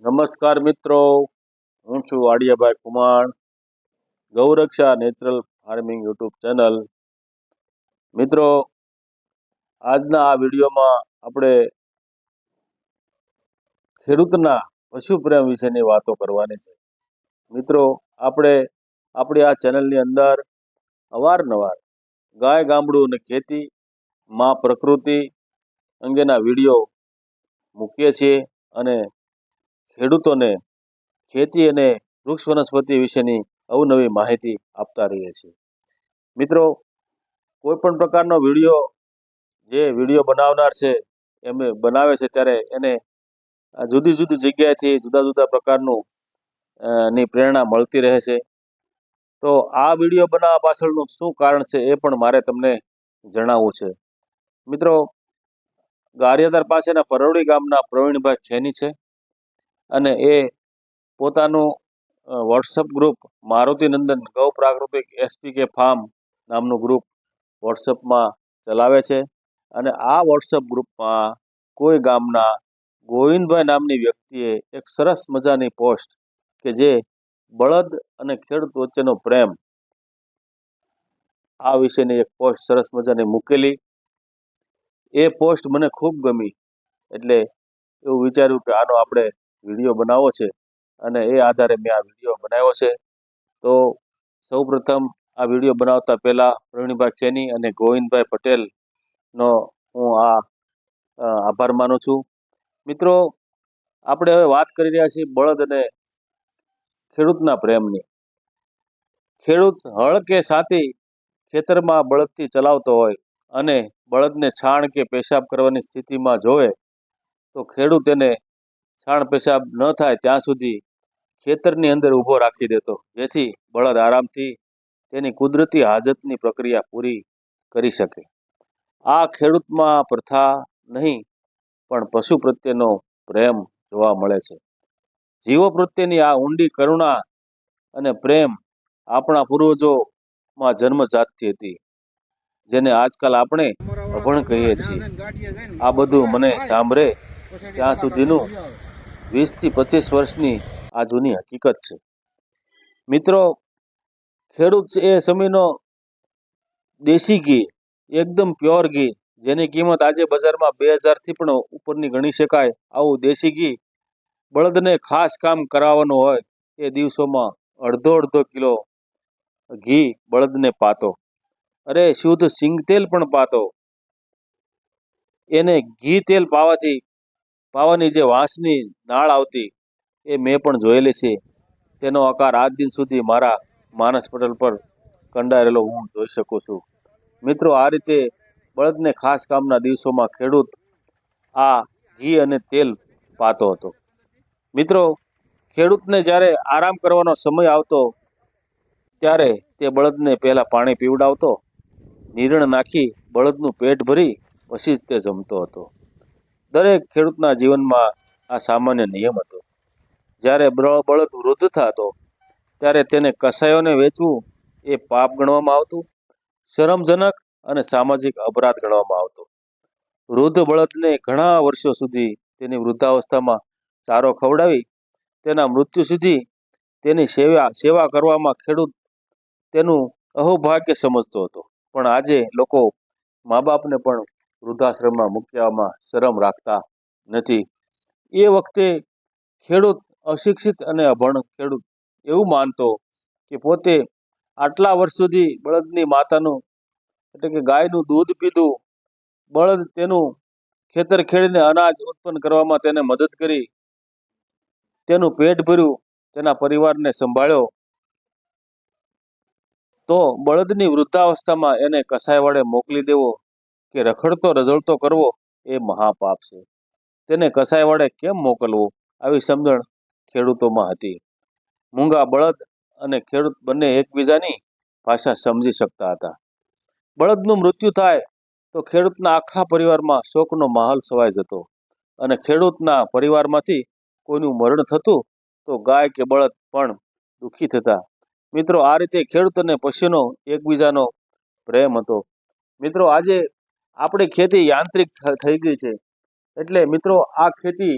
નમસ્કાર મિત્રો, હું છું આડિયાભાઈ Kumar, ગૌરક્ષા natural farming YouTube channel. મિત્રો, આજના આ વિડીયોમાં આપણે ખેડૂતના પશુ પ્રેમ વિશેની વાતો કરવાની છે. મિત્રો, આપણે આપણી આ ચેનલની અંદર અવારનવાર ગાય ગામડું અને ખેતી માં પ્રકૃતિ અંગેના વિડીયો મૂકીએ છીએ અને ખેડૂતોને ખેતી અને વૃક્ષ વનસ્પતિ વિશેની અવનવી માહિતી આપતા રહીએ છીએ. મિત્રો, કોઈ પણ પ્રકારનો વિડીયો જે વિડીયો બનાવનાર છે એમ બનાવે છે ત્યારે એને જુદી જુદી જગ્યાએથી જુદા જુદા પ્રકારનું ની પ્રેરણા મળતી રહે છે. તો આ વિડીયો બનાવવા પાછળનું શું કારણ છે એ પણ મારે તમને જણાવવું છે. મિત્રો, ગારિયાધાર પાસેના પરવડી ગામના પ્રવીણભાઈ ખેની છે અને એ પોતાનું વોટ્સઅપ ગ્રુપ મારુતિનંદન ગૌ પ્રાકૃતિક એસપીકે ફાર્મ નામનું ગ્રુપ વોટ્સઅપમાં ચલાવે છે અને આ વોટ્સઅપ ગ્રુપમાં કોઈ ગામના ગોવિંદભાઈ નામની વ્યક્તિએ એક સરસ મજાની પોસ્ટ કે જે બળદ અને ખેડૂત વચ્ચેનો પ્રેમ આ વિશેની એક પોસ્ટ સરસ મજાની મૂકેલી. એ પોસ્ટ મને ખૂબ ગમી એટલે એવું વિચાર્યું કે આનો આપણે વિડીયો બનાવવો છે અને એ આધારે મેં આ વિડીયો બનાવ્યો છે. તો સૌપ્રથમ આ વિડીયો બનાવતા પહેલા પ્રવીણભાઈ ખેની અને ગોવિંદભાઈ પટેલનો હું આભાર માનું છું. મિત્રો, આપણે હવે વાત કરી રહ્યા છીએ બળદ અને ખેડૂતના પ્રેમની. ખેડૂત હળ કે સાથી ખેતરમાં બળદથી ચલાવતો હોય અને બળદને છાણ કે પેશાબ કરવાની સ્થિતિમાં જોવે તો ખેડૂત એને છાણ પેશાબ ન થાય ત્યાં સુધી ખેતરની અંદર ઊભો રાખી દેતો, જેથી બળદ આરામથી તેની કુદરતી હાજતની પ્રક્રિયા પૂરી કરી શકે. આ ખેડૂતમાં પ્રથા નહીં પણ પશુ પ્રત્યેનો પ્રેમ જોવા મળે છે. જીવો પ્રત્યેની આ ઊંડી કરુણા અને પ્રેમ આપણા પૂર્વજોમાં જન્મજાતથી હતી, જેને આજકાલ આપણે અભણ કહીએ છીએ. આ બધું મને સાંભળે ત્યાં સુધીનું 20 થી 25 વર્ષની આ જૂની હકીકત છે. મિત્રો, ખેડૂત એ સમયનો દેશી ઘી, એકદમ પ્યોર ઘી, જેની કિંમત આજે બજારમાં 2000થી પણ ઉપરની ગણી શકાય, આવું દેશી ઘી બળદને ખાસ કામ કરાવવાનું હોય એ દિવસોમાં અડધો કિલો ઘી બળદને પાતો. અરે શુદ્ધ સિંગ તેલ પણ પાતો. એને ઘી તેલ પાવાની જે વાંસની નાળ આવતી એ મેં પણ જોયેલી છે. તેનો આકાર આજ દિન સુધી મારા માનસ પટલ પર કંડારેલો હું જોઈ શકું છું. મિત્રો, આ રીતે બળદને ખાસ કામના દિવસોમાં ખેડૂત આ ઘી અને તેલ પાતો હતો. મિત્રો, ખેડૂતને જ્યારે આરામ કરવાનો સમય આવતો ત્યારે તે બળદને પહેલા પાણી પીવડાવતો, નીરણ નાખી બળદનું પેટ ભરી પછી જ તે જમતો હતો. દરેક ખેડૂતના જીવનમાં આ સામાન્ય નિયમ હતો. જ્યારે બળદ વૃદ્ધ થતો ત્યારે તેને કસાયોને વેચવું એ પાપ ગણવામાં આવતું, શરમજનક અને સામાજિક અપરાધ ગણવામાં આવતો. વૃદ્ધ બળદને ઘણા વર્ષો સુધી તેની વૃદ્ધાવસ્થામાં ચારો ખવડાવી તેના મૃત્યુ સુધી તેની સેવા કરવામાં ખેડૂત તેનું અહોભાગ્ય સમજતો હતો. પણ આજે લોકો મા બાપને પણ વૃદ્ધાશ્રમમાં મૂકવામાં શરમ રાખતા નથી. એ વખતે ખેડૂત અશિક્ષિત અને અભણ ખેડૂત એવું માનતો કે પોતે આટલા વર્ષ સુધી બળદની માતાનું એટલે કે ગાયનું દૂધ પીધું, બળદ તેનું ખેતર ખેડીને અનાજ ઉત્પન્ન કરવામાં તેને મદદ કરી, તેનું પેટ ભર્યું, તેના પરિવારને સંભાળ્યો, તો બળદની વૃદ્ધાવસ્થામાં એને કસાય વડે મોકલી દેવો કે રખડતો રઝળતો કરવો એ મહાપાપ છે. તેને કસાય વડે કેમ મોકલવો, આવી સમજણ ખેડૂતોમાં હતી. મૂંગા બળદ અને ખેડૂત બંને એકબીજાની ભાષા સમજી શકતા હતા. બળદનું મૃત્યુ થાય તો ખેડૂતના આખા પરિવારમાં શોકનો માહોલ છવાઈ જતો અને ખેડૂતના પરિવારમાંથી કોઈનું મરણ થતું તો ગાય કે બળદ પણ દુઃખી થતા. મિત્રો, આ રીતે ખેડૂત અને પશુનો એકબીજાનો પ્રેમ હતો. મિત્રો, આજે આપણી ખેતી યાંત્રિક થઈ ગઈ છે એટલે મિત્રો આ ખેતી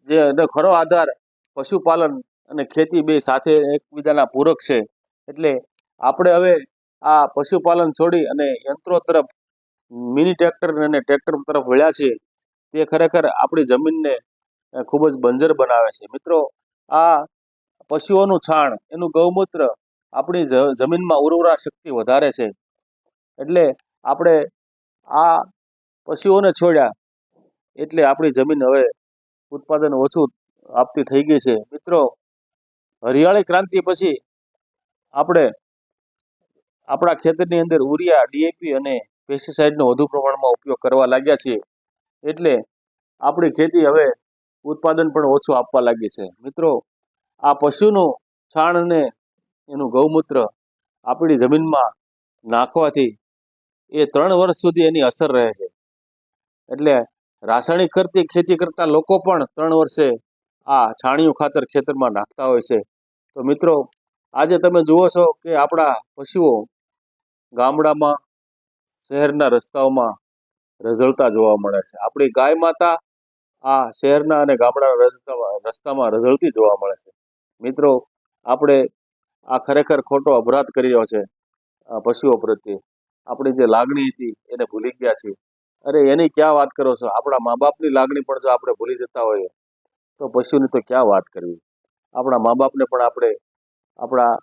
જે એનો ખરો આધાર પશુપાલન અને ખેતી બે સાથે એકબીજાના પૂરક છે. એટલે આપણે હવે આ પશુપાલન છોડી અને યંત્રો તરફ, મિની ટ્રેક્ટર અને ટ્રેક્ટર તરફ વળ્યા છીએ. તે ખરેખર આપણી જમીનને ખૂબ જ બંજર બનાવે છે. મિત્રો, આ પશુઓનું છાણ, એનું ગૌમૂત્ર આપણી જમીનમાં ઉર્વરા શક્તિ વધારે છે. એટલે આપણે આ પશુઓને છોડ્યા એટલે આપણી જમીન હવે ઉત્પાદન ઓછું આપતી થઈ ગઈ છે. મિત્રો, હરિયાળી ક્રાંતિ પછી આપણે આપણા ખેતરની અંદર યુરિયા, ડીએપી અને પેસ્ટિસાઇડનો વધુ પ્રમાણમાં ઉપયોગ કરવા લાગ્યા છીએ. એટલે આપણી ખેતી હવે ઉત્પાદન પણ ઓછું આપવા લાગી છે. મિત્રો, આ પશુનું છાણ અને એનું ગૌમૂત્ર આપણી જમીનમાં નાખવાથી એ 3 વર્ષ સુધી એની અસર રહે છે. એટલે રાસાયણિક ખેતી કરતા લોકો પણ 3 વર્ષે આ છાણિયું ખાતર ખેતરમાં નાખતા હોય છે. તો મિત્રો, આજે તમે જુઓ છો કે આપણા પશુઓ ગામડામાં, શહેરના રસ્તાઓમાં રઝળતા જોવા મળે છે. આપણી ગાય માતા આ શહેરના અને ગામડાના રસ્તામાં રઝળતી જોવા મળે છે. મિત્રો, આપણે આ ખરેખર ખોટો અપરાધ કરી રહ્યો છે આ પશુઓ પ્રત્યે. આપણી જે લાગણી હતી એને ભૂલી ગયા છીએ. અરે, એની ક્યાં વાત કરો છો? આપણા મા બાપની લાગણી પણ જો આપણે ભૂલી જતા હોઈએ તો પશુની તો ક્યાં વાત કરવી. આપણા મા બાપને પણ આપણે આપણા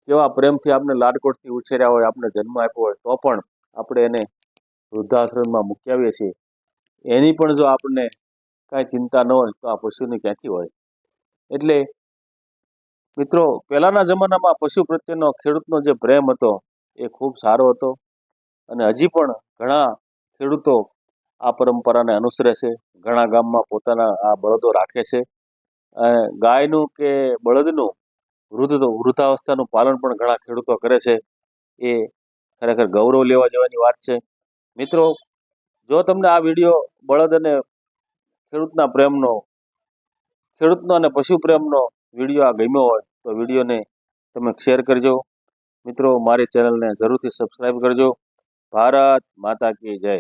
કેવા પ્રેમથી આપણે લાડકોટથી ઉછેર્યા હોય, આપણે જન્મ આપ્યો હોય, તો પણ આપણે એને વૃદ્ધાશ્રમમાં મૂકી આવીએ છીએ. એની પણ જો આપણને કાંઈ ચિંતા ન હોય તો આ પશુની ક્યાંથી હોય? એટલે મિત્રો, પહેલાના જમાનામાં પશુ પ્રત્યેનો ખેડૂતનો જે પ્રેમ હતો એ ખૂબ સારો હતો. અને હજી પણ ઘણા ખેડૂતો આ પરંપરાને અનુસરે છે. ઘણા ગામમાં પોતાના આ બળદો રાખે છે. ગાયનું કે બળદનું વૃદ્ધાવસ્થાનું પાલન પણ ઘણા ખેડૂતો કરે છે. એ ખરેખર ગૌરવ લેવા જેવાની વાત છે. મિત્રો, જો તમને આ વિડીયો બળદ અને ખેડૂતનો અને પશુ પ્રેમનો વિડીયો આ ગમ્યો હોય તો વિડીયોને તમે શેર કરજો. મિત્રો, મારી ચેનલને જરૂરથી સબસ્ક્રાઈબ કરજો. ભારત માતા કી જય.